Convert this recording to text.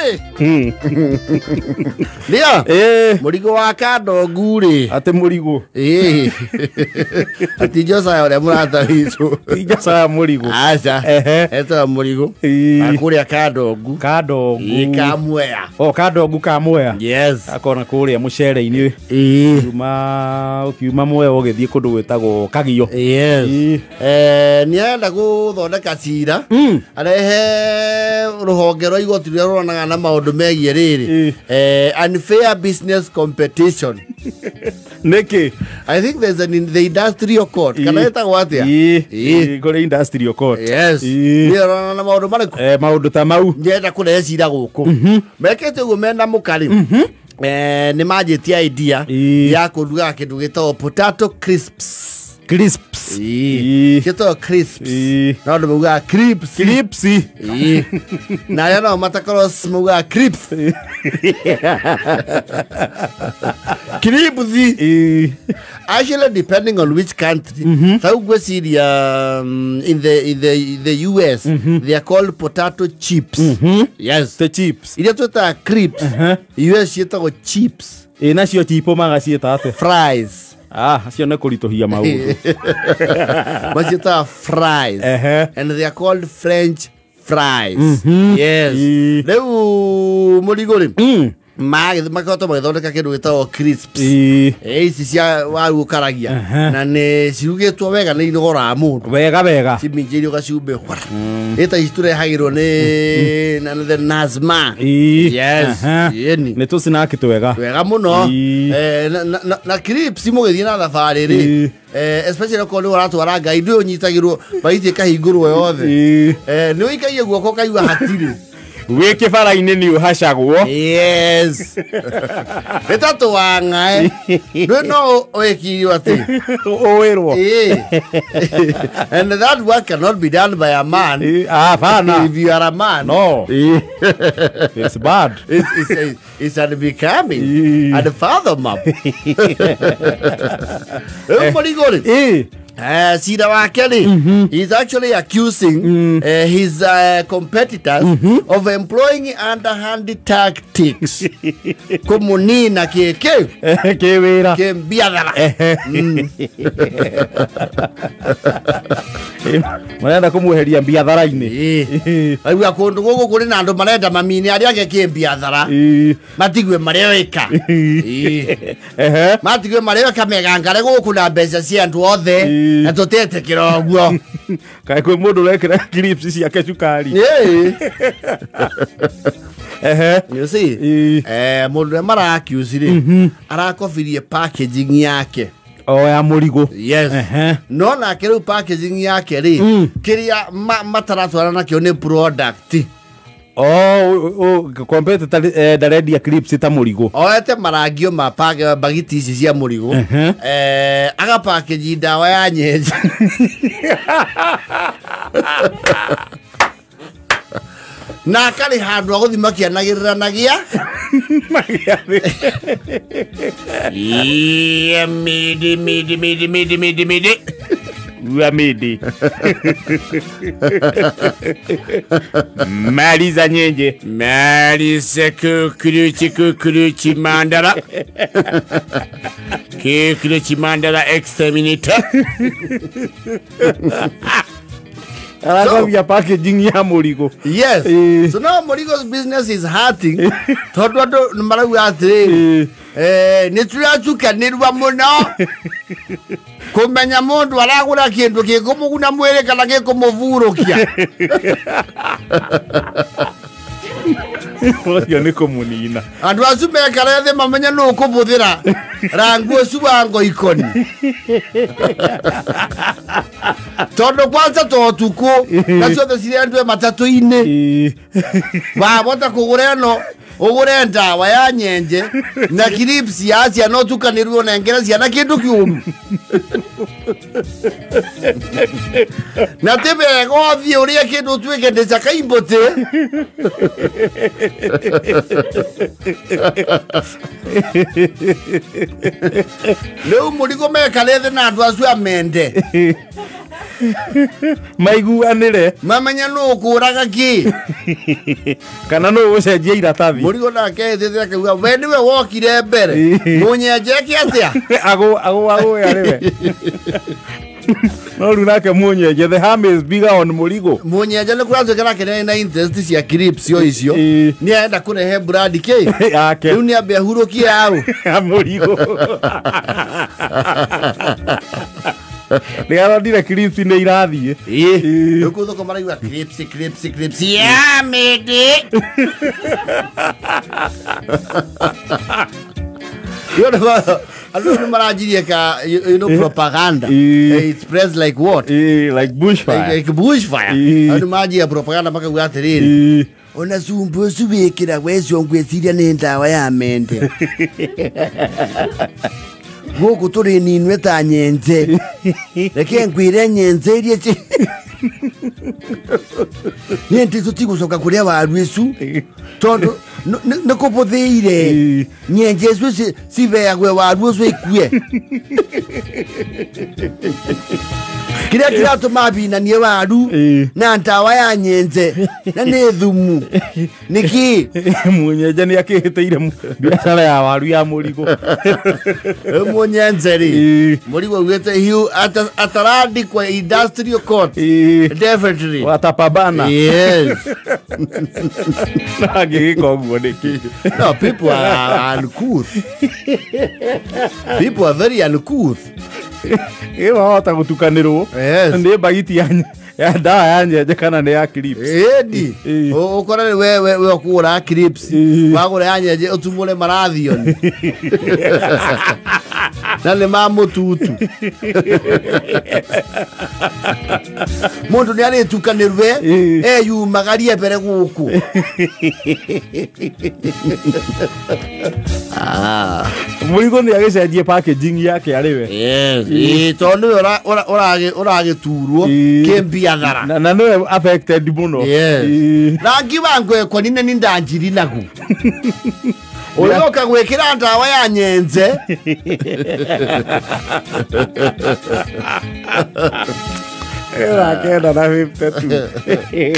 Uri. Nia. Murigo wa Kadogu uri. Ate murigo. Ati Josa ore murata hizo. Josa murigo. Acha. Eto murigo. Akuria Kadogu. Kadogu. Kamwea. Oh, Kadogu kamwea. Yes. Akona kuria mucere-ini. Ukiuma mwea ugithie kundu gwetagwo Kagio. Yes. Nienda guthondeka cira. Arehe ruhonge rwa igoti rwa rwanaga na maundu megie riri. Unfair business competition. Niki? I think there's the industrial court. Kana etagwo atia? Kore industrial court. Yes. Nira na maundu mariku. Maundu ta mau. Ngenda kurehe cira guku. Mekete uguo mena mukari. Ni majitia idea ya kuruga kindu gitagwo potato crisps. Crisps. Kito crisps. Na ndo muga crisps. Crisps. Na yana matakaros muga crisps. Crisps. Actually, depending on which country. So we see in the US, they are called potato chips. Yes, the chips. Ile tuta crisps. US yetagwo chips. Nacio tipo magacieta ate. Fries. Acio ne kuritohia maundu. But it's fries. And they are called French fries. Yes. Leu murigori. Makoto magithondeka kindu gitagwo crisps. Ici cia waru karagia. Na ne cirugitwo wega ni inogora mundu. Wega. Ciminjiri ugaciumbe. Eta isture hagirwo ni na the Nazma. Yes. Yeni. Ne tusina kitwega. Wega muno. Na crisps mugithie na thabari ri. Especially ko ni waratwara ngai ndu unyitagirwo baiti kahingurwo yothe. Ni uikaie guoko kaigua hatiri. Weke fara-ini ni uhacagwo. Yes. Betatu wanga no oekirio ati. Owerwo. And that work cannot be done by a man. Fana. If you are a man. No. It's bad. It's unbecoming. And the father map. Sida Wakeli is actually accusing his competitors of employing underhand tactics. Komuni na kewera biadara. Marenda kumuheria biathara-ini. Aiwa kundu gugu kuri na andu marenda mamini ari age biathara. Matigwe mareweka. Matigwe mareweka megangare guku na mbeca cia andu othe. Na totete kiroguo. Kai kwe mundu rekera crisps ciake cukari. You see? Mundu mara accuse ri. Arakofirie packaging yake. Ya murigo. Yes. No na kero packaging yake ri. Kiria mataratwara na kyo ni product. Competitor daredia crisps ta murigo. Oete maragio mapaga bagiti ici cia murigo. Aga package dawa ya nyenje. Na kali handu aguthima kianagiranagia. Midi. Uamidi. Maliza nyenje. Malisa kukuruchi mandala. Kukuruchi mandala exterminator. Aragavia packaging ya murigo. Yes. So now Murigo's business is hurting. Todo maragu atri. Niturachuka nirwa muno. Kumenya mundu aragura kindu kikumuguna mwere kana gikumuvurũkia. Ocio ni kumunina. Andu acu mekara the mamenya no kubuthira rangu ucu wa ngoikoni. Tondo kwanza totuku na ciothe ciria ndwe matatu-ini. Wabota kugura no ugure ndawa ya nyenje na crisps ya cia no tukanirwo na ngera cia na kindu kiumu. Na tebe gothi uria kindu twike ndeca kaimbote. Leo Murigo mekara the na andu acu amende. maiguanire mamenya no kuraga ki kana no ucenjia iratathi murigo nake thithira kiuga we niwe wokire mbere munyenje ki atia ago yariwe no runake munyenje the harm is bigger on murigo munyenje ni kurazo kana kene na interest cia clips yo icio ni aenda kurehe brand ki yake riu ni ambe hurukie au murigo Nĩarondire clips nĩ irathiĩ. Rĩu thoko maraiga clips. Yeah, mate. Anu marajirie ka propaganda. It's pressed like what? Like bushfire. Like bushfire. Anu majia propaganda mpaka ugatiriri. Ona sumbu subikira wezo ngwesiria ni ndawa ya mente. Goku turi ninwe ta nyenze. Reke ngwire nyenze irie ci. Niente tutigucoka kuria waru icu. Tondu nakuputhiire. Nyenze icu cibeagwe waru icu ikue. Kiria kiratuma binanie waru na ndawa ya nyenze na ni thumu. Niki munyenje ni akihiteire biashara ya waru ya murigo. Munyenzeri murigo ugete hiu ataradi kwa industrial court. Definitely watapabana. Yes. Nagiko guo niki. No, people are uncouth. People are very uncouth. Ewa hota gutukanirwo. Yes. Ndi bagiti ya ndawa ya nyenje kana ni ya clips. Edi. Ukora we okura clips. Wagura ya nyenje utumule marathion. Nale mamututu. Mundu ni ari tukanirwe yu magarie pere guku. Murigo ni agecenjie packaging yake ariwe. Yes. Tondu orage turwo kembiathara. Na no affected muno. Yes. Rangi wangu kwa nini ni ndanjiri naku. Oyoka gwekira ndawa ya nyenze. Era kenda na 52.